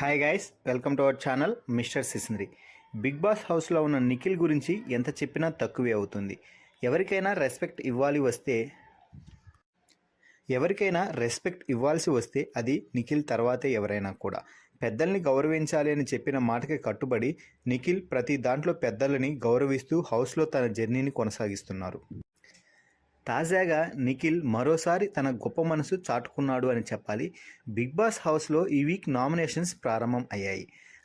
Hi guys, welcome to our channel mister Sisindri. Big boss హౌస్లో ఉన్న నిఖిల్ గురించి ఎంత చెప్పినా తక్కువే అవుతుంది. ఎవరికైనా రెస్పెక్ట్ ఇవ్వాల్సి వస్తే అది నిఖిల్ తర్వాతే ఎవరైనా కూడా. పెద్దల్ని గౌరవించాలి అని చెప్పిన మాటకి కట్టుబడి నిఖిల్ ప్రతి దాంట్లో పెద్దలని గౌరవిస్తూ హౌస్లో తన జర్నీని కొనసాగిస్తున్నారు. తాజాగా నిఖిల్ మరోసారి తన గొప్ప మనసు చాటుకున్నాడు అని చెప్పాలి. బిగ్ బాస్ హౌస్లో ఈ వీక్ నామినేషన్స్ ప్రారంభం అయ్యాయి.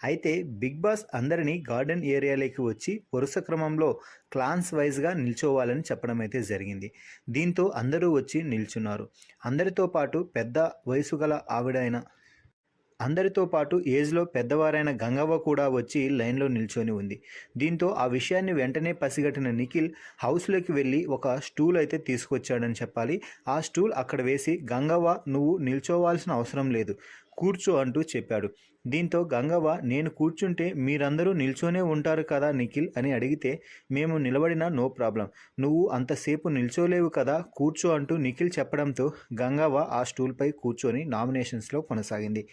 అయితే బిగ్ బాస్ అందరినీ గార్డెన్ ఏరియాలోకి వచ్చి వరుస క్రమంలో క్లాన్స్ వైజ్గా నిల్చోవాలని చెప్పడం అయితే జరిగింది. దీంతో అందరూ వచ్చి నిల్చున్నారు. అందరితో పాటు పెద్ద వయసు గల ఆవిడైన అందరితో పాటు ఏజ్లో పెద్దవారైన గంగవ్వ కూడా వచ్చి లైన్లో నిల్చొని ఉంది. దీంతో ఆ విషయాన్ని వెంటనే పసిగట్టిన నిఖిల్ హౌస్లోకి వెళ్ళి ఒక స్టూల్ అయితే తీసుకొచ్చాడని చెప్పాలి. ఆ స్టూల్ అక్కడ వేసి, గంగవ్వ నువ్వు నిల్చోవాల్సిన అవసరం లేదు, కూర్చో అంటూ చెప్పాడు. దీంతో గంగవ్వ, నేను కూర్చుంటే మీరందరూ నిల్చొనే ఉంటారు కదా నిఖిల్ అని అడిగితే, మేము నిలబడినా నో ప్రాబ్లం, నువ్వు అంతసేపు నిల్చోలేవు కదా, కూర్చో అంటూ నిఖిల్ చెప్పడంతో గంగవ్వ ఆ స్టూల్పై కూర్చొని నామినేషన్స్లో కొనసాగింది.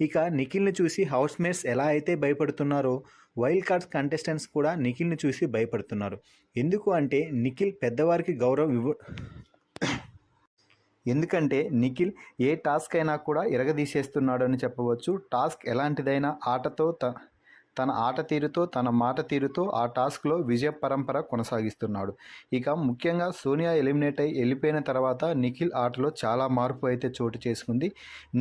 ఇక నిఖిల్ని చూసి హౌస్మేట్స్ ఎలా అయితే భయపడుతున్నారో, వైల్డ్ కార్డ్స్ కంటెస్టెంట్స్ కూడా నిఖిల్ని చూసి భయపడుతున్నారు. ఎందుకు అంటే నిఖిల్ పెద్దవారికి గౌరవం ఎందుకంటే నిఖిల్ ఏ టాస్క్ అయినా కూడా ఎరగదీసేస్తున్నాడు అని చెప్పవచ్చు. టాస్క్ ఎలాంటిదైనా తన ఆట తీరుతో, తన మాట తీరుతో ఆ టాస్క్లో విజయ పరంపర కొనసాగిస్తున్నాడు. ఇక ముఖ్యంగా సోనియా ఎలిమినేట్ అయి వెళ్ళిపోయిన తర్వాత నిఖిల్ ఆటలో చాలా మార్పు అయితే చోటు చేసుకుంది.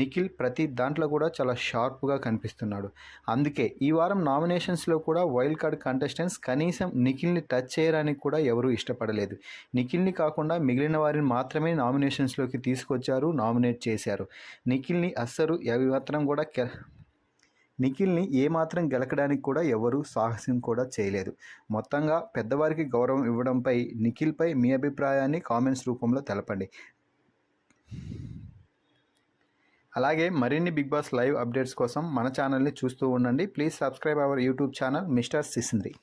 నిఖిల్ ప్రతి దాంట్లో కూడా చాలా షార్ప్గా కనిపిస్తున్నాడు. అందుకే ఈ వారం నామినేషన్స్లో కూడా వైల్డ్ కార్డ్ కంటెస్టెంట్స్ కనీసం నిఖిల్ని టచ్ చేయడానికి కూడా ఎవరూ ఇష్టపడలేదు. నిఖిల్ని కాకుండా మిగిలిన వారిని మాత్రమే నామినేషన్స్లోకి తీసుకొచ్చారు, నామినేట్ చేశారు. నిఖిల్ని ఏమాత్రం గెలకడానికి కూడా ఎవరూ సాహసం కూడా చేయలేదు. మొత్తంగా పెద్దవారికి గౌరవం ఇవ్వడంపై నిఖిల్పై మీ అభిప్రాయాన్ని కామెంట్స్ రూపంలో తెలపండి. అలాగే మరిన్ని బిగ్ బాస్ లైవ్ అప్డేట్స్ కోసం మన ఛానల్ని చూస్తూ ఉండండి. Please subscribe our YouTube channel mister సిసింద్రి.